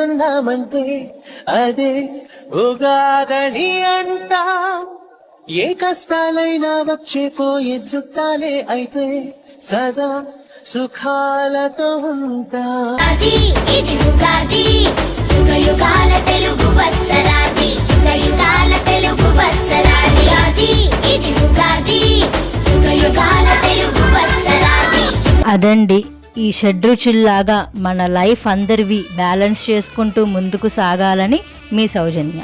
అన్నామంటే అదే ఉగాదని అంటా. ఏ కష్టాలైనా వచ్చేపోయే చుట్టాలే అయితే సదా సుఖాలతో ఉంటా. ఇది ఉగాది, యుగ యుగాల తెలుగు వత్సరాది, యుగ యుగాల తెలుగు వత్సరాది. ఇది ఉగాది, యుగ యుగాల తెలుగు వత్సరాది. అదండి ఈ షడ్రుచుల్లాగా మన లైఫ్ అందరివి బ్యాలెన్స్ చేసుకుంటూ ముందుకు సాగాలని మీ సౌజన్య.